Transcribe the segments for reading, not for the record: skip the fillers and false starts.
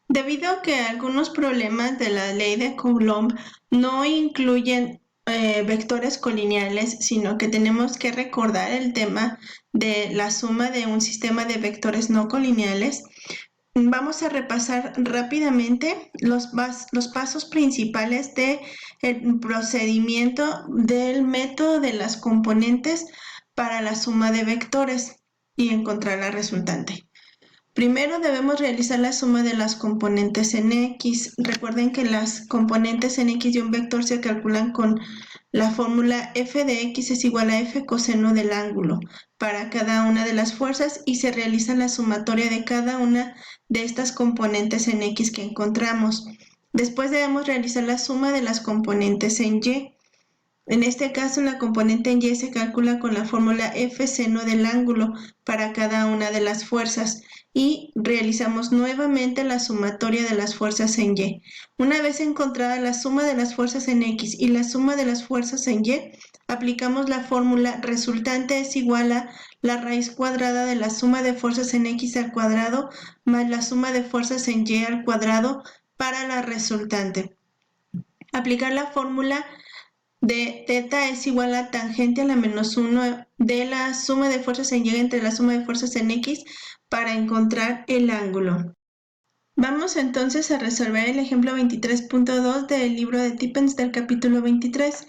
Debido a que algunos problemas de la ley de Coulomb no incluyen vectores colineales, sino que tenemos que recordar el tema de la suma de un sistema de vectores no colineales, vamos a repasar rápidamente los pasos principales del procedimiento del método de las componentes para la suma de vectores y encontrar la resultante. Primero debemos realizar la suma de las componentes en X. Recuerden que las componentes en X de un vector se calculan con la fórmula f de X es igual a f coseno del ángulo para cada una de las fuerzas y se realiza la sumatoria de cada una de estas componentes en X que encontramos. Después debemos realizar la suma de las componentes en Y. En este caso, la componente en Y se calcula con la fórmula f seno del ángulo para cada una de las fuerzas y realizamos nuevamente la sumatoria de las fuerzas en Y. Una vez encontrada la suma de las fuerzas en X y la suma de las fuerzas en Y, aplicamos la fórmula resultante es igual a la raíz cuadrada de la suma de fuerzas en X al cuadrado más la suma de fuerzas en Y al cuadrado para la resultante. Aplicar la fórmula de θ es igual a tangente a la menos 1 de la suma de fuerzas en Y entre la suma de fuerzas en X para encontrar el ángulo. Vamos entonces a resolver el ejemplo 23.2 del libro de Tippens del capítulo 23.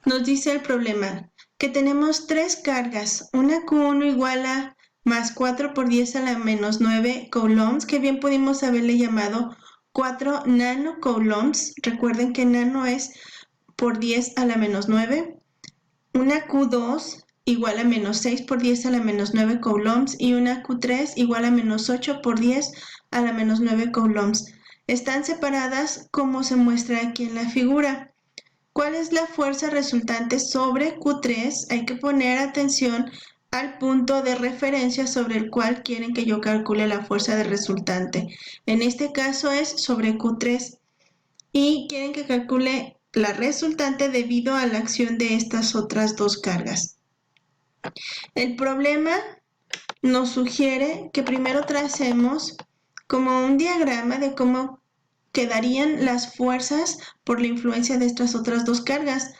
Nos dice el problema que tenemos tres cargas, una Q1 igual a más 4 por 10 a la menos 9 coulombs, que bien pudimos haberle llamado 4 nanocoulombs. Recuerden que nano es por 10 a la menos 9, una Q2 igual a menos 6 por 10 a la menos 9 coulombs y una Q3 igual a menos 8 por 10 a la menos 9 coulombs. Están separadas como se muestra aquí en la figura. ¿Cuál es la fuerza resultante sobre Q3? Hay que poner atención al punto de referencia sobre el cual quieren que yo calcule la fuerza de resultante. En este caso es sobre Q3 y quieren que calcule la resultante debido a la acción de estas otras dos cargas. El problema nos sugiere que primero tracemos como un diagrama de cómo quedarían las fuerzas por la influencia de estas otras dos cargas.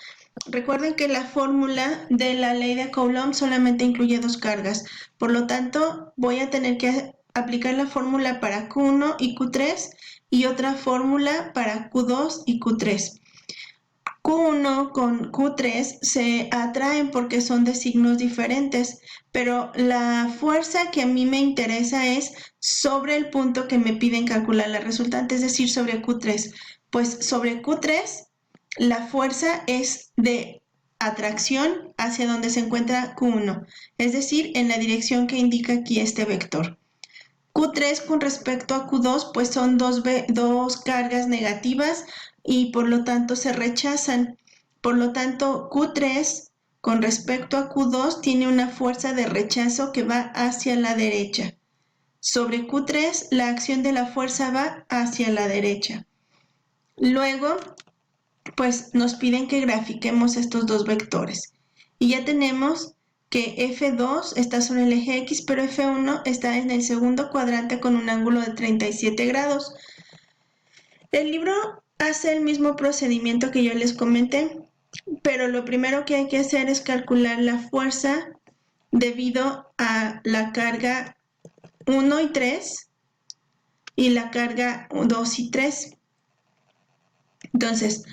Recuerden que la fórmula de la ley de Coulomb solamente incluye dos cargas, por lo tanto voy a tener que aplicar la fórmula para Q1 y Q3 y otra fórmula para Q2 y Q3. Q1 con Q3 se atraen porque son de signos diferentes, pero la fuerza que a mí me interesa es sobre el punto que me piden calcular la resultante, es decir, sobre Q3. Pues sobre Q3 la fuerza es de atracción hacia donde se encuentra Q1, es decir, en la dirección que indica aquí este vector. Q3 con respecto a Q2 pues son dos cargas negativas y por lo tanto se rechazan. Por lo tanto, Q3 con respecto a Q2 tiene una fuerza de rechazo que va hacia la derecha. Sobre Q3 la acción de la fuerza va hacia la derecha. Luego, pues nos piden que grafiquemos estos dos vectores. Y ya tenemos que F2 está sobre el eje X, pero F1 está en el segundo cuadrante con un ángulo de 37 grados. El libro hace el mismo procedimiento que yo les comenté, pero lo primero que hay que hacer es calcular la fuerza debido a la carga 1 y 3 y la carga 2 y 3. Entonces,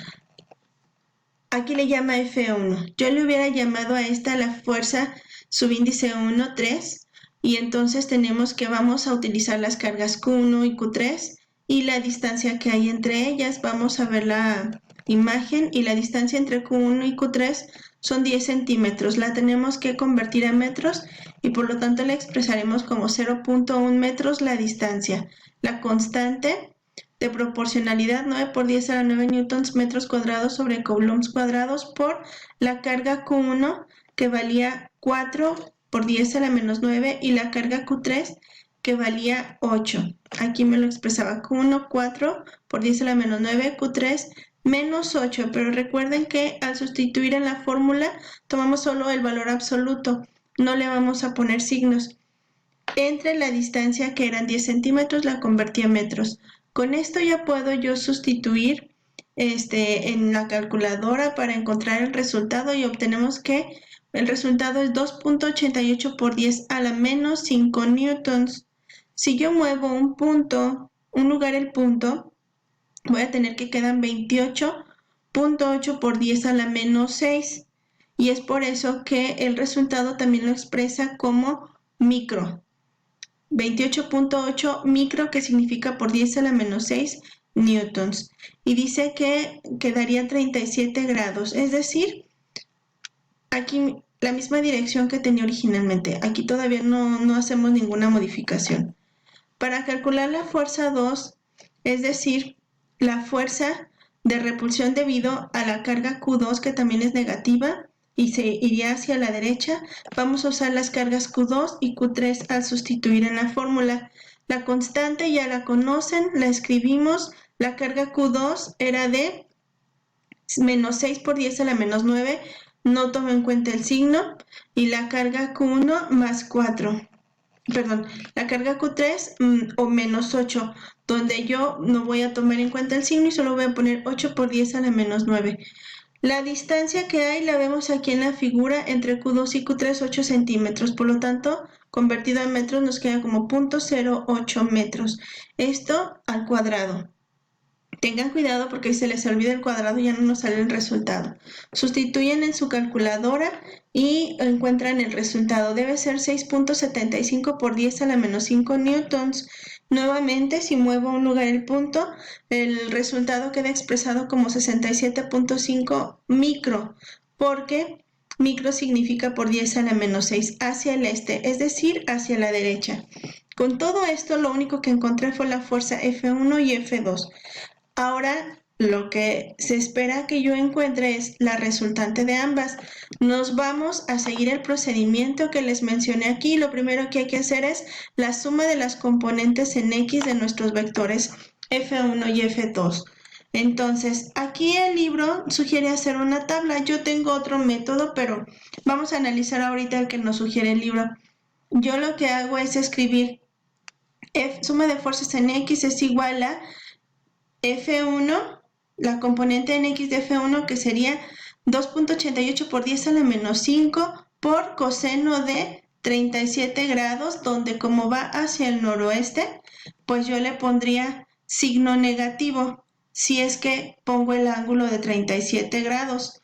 aquí le llama F1. Yo le hubiera llamado a esta la fuerza subíndice 1, 3, y entonces tenemos que vamos a utilizar las cargas Q1 y Q3 y la distancia que hay entre ellas. Vamos a ver la imagen y la distancia entre Q1 y Q3 son 10 centímetros. La tenemos que convertir a metros y por lo tanto la expresaremos como 0.1 metros la distancia. La constante de proporcionalidad 9 por 10 a la 9 newtons metros cuadrados sobre coulombs cuadrados por la carga Q1 que valía 4 por 10 a la menos 9 y la carga Q3 que valía 8. Aquí me lo expresaba Q1 4 por 10 a la menos 9, Q3 menos 8, pero recuerden que al sustituir en la fórmula tomamos solo el valor absoluto, no le vamos a poner signos. Entre la distancia que eran 10 centímetros la convertí a metros. Con esto ya puedo yo sustituir en la calculadora para encontrar el resultado y obtenemos que el resultado es 2.88 por 10 a la menos 5 newtons. Si yo muevo un lugar el punto, voy a tener que quedan 28.8 por 10 a la menos 6. Y es por eso que el resultado también lo expresa como micro. 28.8 micro, que significa por 10 a la menos 6 newtons. Y dice que quedaría 37 grados, es decir, aquí la misma dirección que tenía originalmente. Aquí todavía no hacemos ninguna modificación. Para calcular la fuerza 2, es decir, la fuerza de repulsión debido a la carga Q2, que también es negativa, y se iría hacia la derecha, vamos a usar las cargas Q2 y Q3 al sustituir en la fórmula. La constante ya la conocen, la escribimos, la carga Q2 era de menos 6 por 10 a la menos 9, no tomo en cuenta el signo, y la carga Q1 más 4. Perdón, la carga Q3 o menos 8, donde yo no voy a tomar en cuenta el signo y solo voy a poner 8 por 10 a la menos 9. La distancia que hay la vemos aquí en la figura entre Q2 y Q3, 8 centímetros. Por lo tanto, convertido a metros nos queda como 0.08 metros. Esto al cuadrado. Tengan cuidado porque si se les olvida el cuadrado ya no nos sale el resultado. Sustituyen en su calculadora y encuentran el resultado. Debe ser 6.75 por 10 a la menos 5 newtons. Nuevamente, si muevo a un lugar el punto, el resultado queda expresado como 67.5 micro, porque micro significa por 10 a la menos 6 hacia el este, es decir, hacia la derecha. Con todo esto, lo único que encontré fue la fuerza F1 y F2. Ahora lo que se espera que yo encuentre es la resultante de ambas. Nos vamos a seguir el procedimiento que les mencioné aquí. Lo primero que hay que hacer es la suma de las componentes en X de nuestros vectores F1 y F2. Entonces, aquí el libro sugiere hacer una tabla. Yo tengo otro método, pero vamos a analizar ahorita el que nos sugiere el libro. Yo lo que hago es escribir suma de fuerzas en X es igual a F1, la componente en X de F1, que sería 2.88 por 10 a la menos 5 por coseno de 37 grados, donde como va hacia el noroeste, pues yo le pondría signo negativo si es que pongo el ángulo de 37 grados.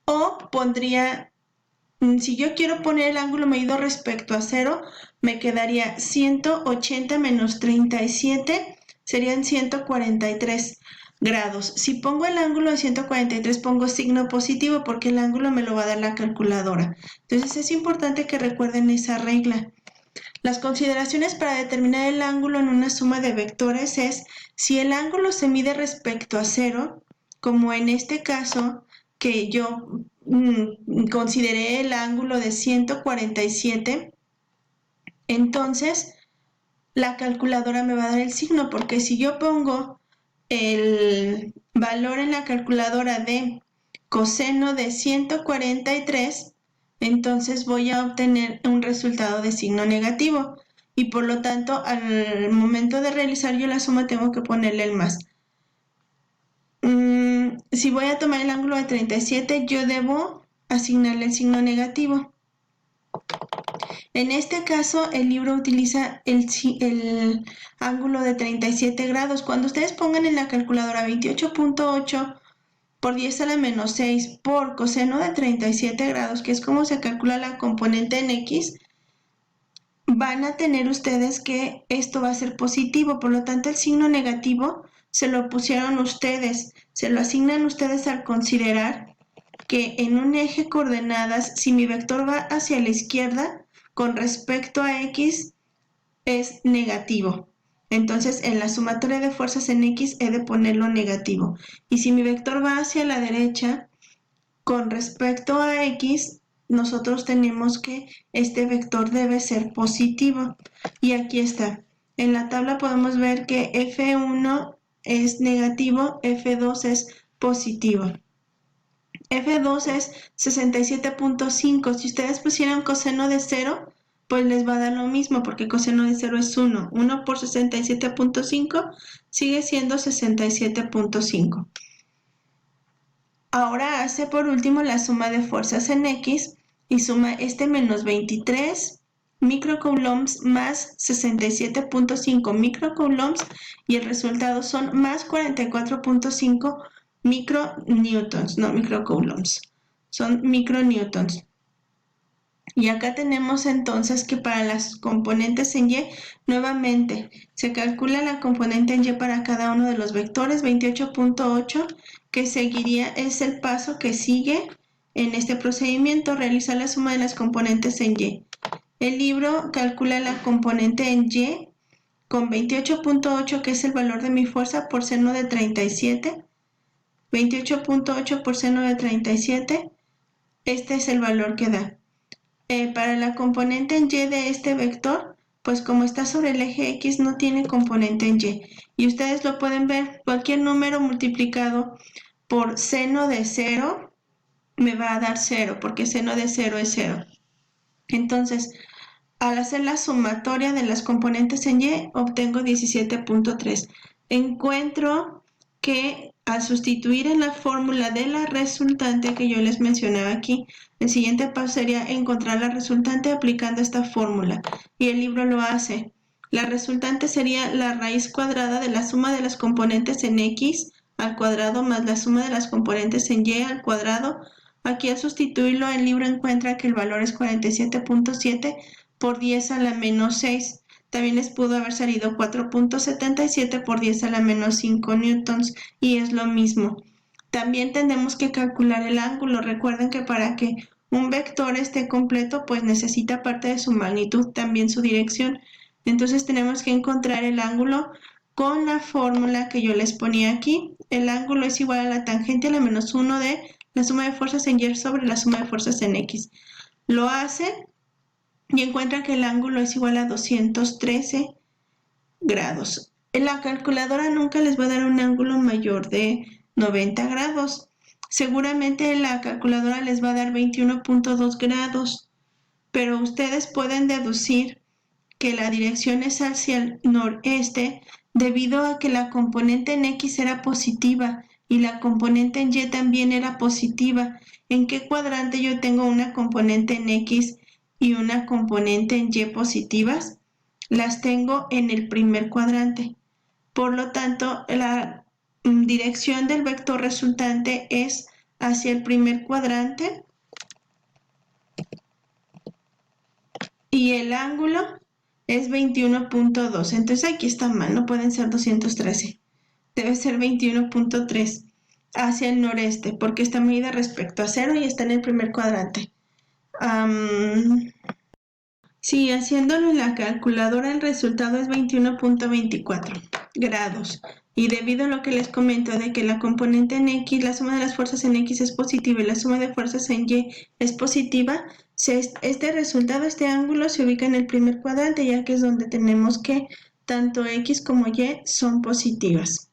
O pondría, si yo quiero poner el ángulo medido respecto a 0, me quedaría 180 menos 37, serían 143 grados. Si pongo el ángulo de 143, pongo signo positivo porque el ángulo me lo va a dar la calculadora. Entonces es importante que recuerden esa regla. Las consideraciones para determinar el ángulo en una suma de vectores es si el ángulo se mide respecto a 0, como en este caso que yo consideré el ángulo de 147, entonces la calculadora me va a dar el signo, porque si yo pongo el valor en la calculadora de coseno de 143, entonces voy a obtener un resultado de signo negativo y por lo tanto al momento de realizar yo la suma tengo que ponerle el más. Si voy a tomar el ángulo de 37, yo debo asignarle el signo negativo. En este caso, el libro utiliza el ángulo de 37 grados. Cuando ustedes pongan en la calculadora 28.8 por 10 a la menos 6 por coseno de 37 grados, que es como se calcula la componente en X, van a tener ustedes que esto va a ser positivo. Por lo tanto, el signo negativo se lo pusieron ustedes, se lo asignan ustedes al considerar que en un eje coordenadas, si mi vector va hacia la izquierda, con respecto a X es negativo. Entonces, en la sumatoria de fuerzas en X he de ponerlo negativo. Y si mi vector va hacia la derecha, con respecto a X, nosotros tenemos que este vector debe ser positivo. Y aquí está. En la tabla podemos ver que F1 es negativo, F2 es positivo. F2 es 67.5. Si ustedes pusieran coseno de 0, pues les va a dar lo mismo porque coseno de 0 es 1. 1 por 67.5 sigue siendo 67.5. Ahora hace por último la suma de fuerzas en X y suma este menos 23 microcoulombs más 67.5 microcoulombs y el resultado son más 44.5 micronewtons, no microcoulombs, son micronewtons. Y acá tenemos entonces que para las componentes en Y, nuevamente, se calcula la componente en Y para cada uno de los vectores, 28.8, que seguiría, es el paso que sigue en este procedimiento, realizar la suma de las componentes en Y. El libro calcula la componente en Y con 28.8, que es el valor de mi fuerza, por seno de 37. 28.8 por seno de 37, este es el valor que da. Para la componente en Y de este vector, pues como está sobre el eje X no tiene componente en Y. Y ustedes lo pueden ver, cualquier número multiplicado por seno de 0 me va a dar 0, porque seno de 0 es 0. Entonces, al hacer la sumatoria de las componentes en Y, obtengo 17.3. Encuentro que al sustituir en la fórmula de la resultante que yo les mencionaba aquí, el siguiente paso sería encontrar la resultante aplicando esta fórmula. Y el libro lo hace. La resultante sería la raíz cuadrada de la suma de las componentes en X al cuadrado más la suma de las componentes en Y al cuadrado. Aquí al sustituirlo, el libro encuentra que el valor es 47.7 por 10 a la menos 6. También les pudo haber salido 4.77 por 10 a la menos 5 newtons y es lo mismo. También tenemos que calcular el ángulo. Recuerden que para que un vector esté completo, pues necesita aparte de su magnitud también su dirección. Entonces tenemos que encontrar el ángulo con la fórmula que yo les ponía aquí. El ángulo es igual a la tangente a la menos 1 de la suma de fuerzas en Y sobre la suma de fuerzas en X. Lo hace y encuentra que el ángulo es igual a 213 grados. En la calculadora nunca les va a dar un ángulo mayor de 90 grados. Seguramente la calculadora les va a dar 21.2 grados, pero ustedes pueden deducir que la dirección es hacia el noreste debido a que la componente en X era positiva y la componente en Y también era positiva. ¿En qué cuadrante yo tengo una componente en X y una componente en Y positivas? Las tengo en el primer cuadrante. Por lo tanto, la dirección del vector resultante es hacia el primer cuadrante y el ángulo es 21.2. Entonces aquí está mal, no pueden ser 213. Debe ser 21.3 hacia el noreste porque está medida respecto a 0 y está en el primer cuadrante. Sí, haciéndolo en la calculadora el resultado es 21.24 grados. Y debido a lo que les comento de que la componente en X, la suma de las fuerzas en X es positiva y la suma de fuerzas en Y es positiva, este resultado, este ángulo se ubica en el primer cuadrante ya que es donde tenemos que tanto X como Y son positivas.